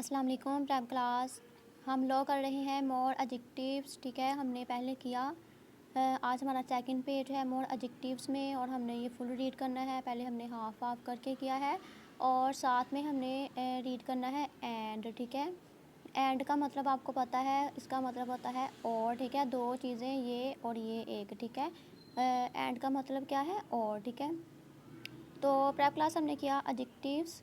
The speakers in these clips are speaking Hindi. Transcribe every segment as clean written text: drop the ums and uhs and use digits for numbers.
अस्सलाम वालेकुम प्राइम क्लास। हम लोग कर रहे हैं मोर एडजेक्टिव्स। ठीक है, हमने पहले किया। आज हमारा सेकंड पेज है मोर एडजेक्टिव्स में, और हमने ये फुल रीड करना है। पहले हमने हाफ हाफ करके किया है, और साथ में हमने रीड करना है एंड। ठीक है, एंड का मतलब आपको पता है, इसका मतलब होता है और। ठीक है, दो चीज़ें, ये और ये एक। ठीक है, एंड का मतलब क्या है? और। ठीक है, तो प्रेप क्लास हमने किया एडजेक्टिव्स।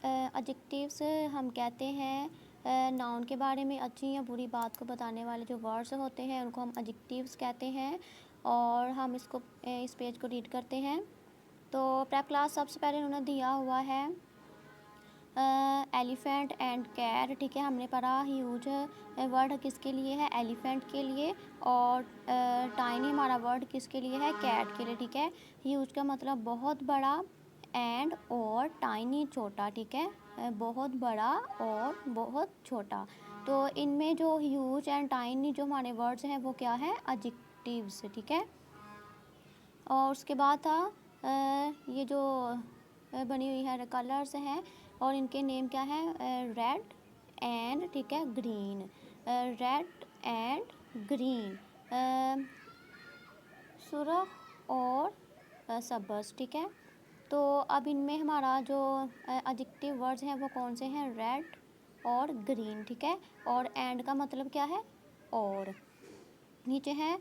एडजेक्टिव्स हम कहते हैं नाउन के बारे में अच्छी या बुरी बात को बताने वाले जो वर्ड्स होते हैं उनको हम एडजेक्टिव्स कहते हैं। और हम इसको इस पेज को रीड करते हैं। तो प्रेप क्लास सबसे पहले उन्होंने दिया हुआ है एलिफेंट एंड कैट। ठीक है, हमने पढ़ा ह्यूज वर्ड किसके लिए है? एलिफेंट के लिए। और टाइनी हमारा वर्ड किसके लिए है? कैट के लिए। ठीक है, ह्यूज का मतलब बहुत बड़ा, एंड और टाइनी छोटा। ठीक है, बहुत बड़ा और बहुत छोटा। तो इनमें जो ह्यूज एंड टाइनी जो हमारे वर्ड्स हैं वो क्या है? एडजेक्टिव्स। ठीक है, और उसके बाद था ये जो बनी हुई है कलर्स हैं, और इनके नेम क्या है? रेड एंड, ठीक है, ग्रीन। रेड एंड ग्रीन, सुर्ख और सब्ज़। ठीक है, तो अब इनमें हमारा जो एडजेक्टिव वर्ड्स हैं वो कौन से हैं? रेड और ग्रीन। ठीक है, और एंड का मतलब क्या है? और। नीचे है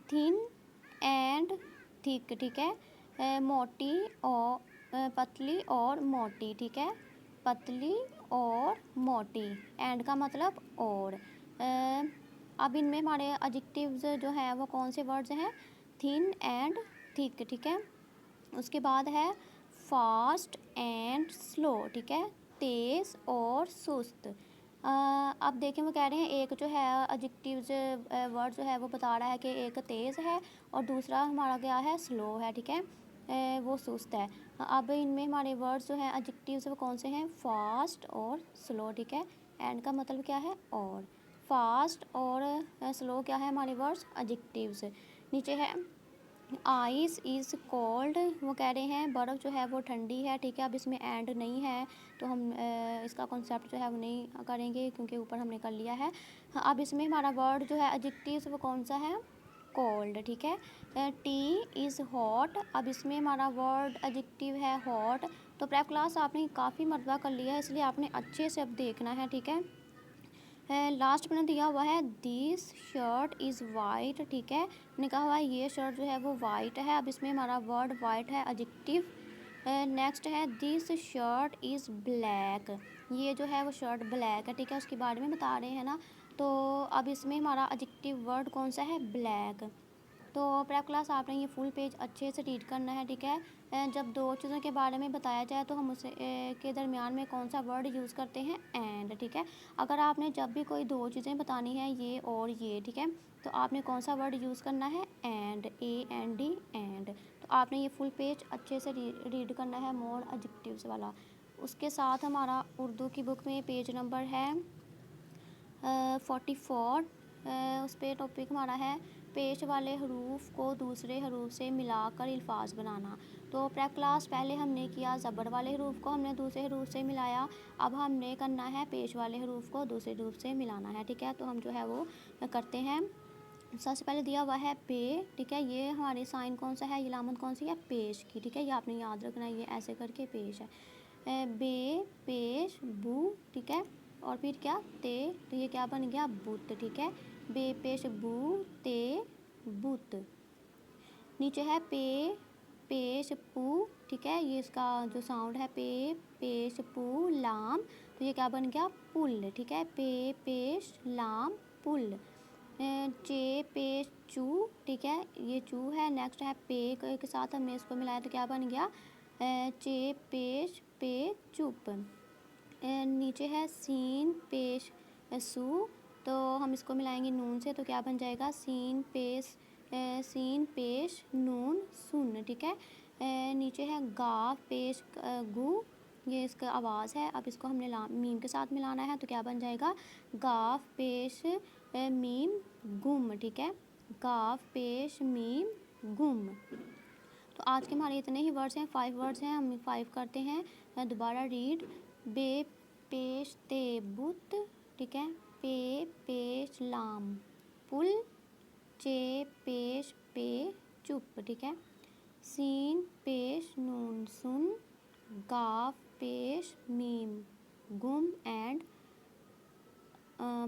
थिन एंड थिक। ठीक है, मोटी और पतली और मोटी। ठीक है, पतली और मोटी, एंड का मतलब और। अब इनमें हमारे एडजेक्टिव्स जो है वो कौन से वर्ड्स हैं? Thin and thick. ठीक है, उसके बाद है फास्ट एंड स्लो। ठीक है, तेज़ और सुस्त। अब देखें, वो कह रहे हैं एक जो है एडजेक्टिव्स वर्ड जो है वो बता रहा है कि एक तेज़ है और दूसरा हमारा क्या है? स्लो है। ठीक है, वो सुस्त है। अब इनमें हमारे वर्ड्स जो हैं एडजेक्टिव्स वो कौन से हैं? फास्ट और स्लो। ठीक है, एंड का मतलब क्या है? और। फास्ट और स्लो क्या है हमारे वर्ड्स? एडजेक्टिव्स। नीचे है आइस इज़ कोल्ड। वो कह रहे हैं बर्फ़ जो है वो ठंडी है। ठीक है, अब इसमें एंड नहीं है तो हम इसका कॉन्सेप्ट जो है वो नहीं करेंगे क्योंकि ऊपर हमने कर लिया है। हाँ, अब इसमें हमारा वर्ड जो है एडजेक्टिव वो कौन सा है? कोल्ड। ठीक है, टी इज़ हॉट। अब इसमें हमारा वर्ड एडजेक्टिव है हॉट। तो प्रेप क्लास आपने काफ़ी मरतबा कर लिया है, इसलिए आपने अच्छे से अब देखना है। ठीक है, लास्ट में दिया हुआ है दिस शर्ट इज़ वाइट। ठीक है, मैंने कहा हुआ है ये शर्ट जो है वो वाइट है। अब इसमें हमारा वर्ड वाइट है एडजेक्टिव। नेक्स्ट है दिस शर्ट इज़ ब्लैक। ये जो है वो शर्ट ब्लैक है। ठीक है, उसके बारे में बता रहे हैं ना। तो अब इसमें हमारा एडजेक्टिव वर्ड कौन सा है? ब्लैक। तो प्रेप क्लास आपने ये फुल पेज अच्छे से रीड करना है। ठीक है, जब दो चीज़ों के बारे में बताया जाए तो हम उसे के दरमियान में कौन सा वर्ड यूज़ करते हैं? एंड। ठीक है, अगर आपने जब भी कोई दो चीज़ें बतानी है, ये और ये, ठीक है, तो आपने कौन सा वर्ड यूज़ करना है? And, AND, and. तो आपने ये फुल पेज अच्छे से रीड करना है मोर एडजेक्टिव्स वाला। उसके साथ हमारा उर्दू की बुक में पेज नंबर है 44। उस पर टॉपिक हमारा है पेश वाले हरूफ को दूसरे हरूफ से मिलाकर अल्फाज बनाना। तो प्रेप क्लास पहले हमने किया ज़बर वाले हरूफ को हमने दूसरे हरूफ से मिलाया। अब हमने करना है पेश वाले हरूफ को दूसरे हरूफ से मिलाना है। ठीक है, तो हम जो है वो करते हैं। सबसे पहले दिया हुआ है पे। ठीक है, ये हमारी साइन कौन सा है? ये लामत कौन सी है? पेश की। ठीक है, ये आपने याद रखना है, ये ऐसे करके पेश है। बे, पेश, बू। ठीक है, और फिर क्या? ते। तो ये क्या बन गया? बुत। ठीक है, बे पेश बू ते बुत। नीचे है पे पेश पू। ठीक है, ये इसका जो साउंड है पे पेश पू लाम, तो ये क्या बन गया? पुल। ठीक है, पे पेश लाम पुल। चे पेश चू। ठीक है, ये चू है। नेक्स्ट है पे के साथ हमने इसको मिलाया तो क्या बन गया? चे पेश पे चुप। नीचे है सीन पेश सू, तो हम इसको मिलाएंगे नून से तो क्या बन जाएगा? सीन पेश नून सुन। ठीक है, नीचे है गाफ पेश गु, ये इसका आवाज़ है। अब इसको हमने मीम के साथ मिलाना है तो क्या बन जाएगा? गाफ पेश मीम गुम। ठीक है, गाफ पेश मीम गुम। तो आज के हमारे इतने ही वर्ड्स हैं, 5 वर्ड्स हैं, हम 5 करते हैं। दोबारा रीड। बे पेश ते बुत, ठीक है। पे पेश लाम पुल, चे पेश पे चुप, ठीक है। सीन पेश नून सुन, गाफ पेश मीम गुम एंड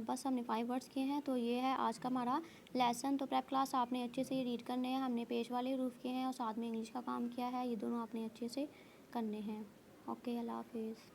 बस हमने 5 वर्ड्स किए हैं। तो ये है आज का हमारा लेसन। तो प्रेप क्लास आपने अच्छे से रीड करने हैं। हमने पेश वाले हरूफ किए हैं और साथ में इंग्लिश का काम किया है। ये दोनों आपने अच्छे से करने हैं। ओके, अल्लाह हाफिज़।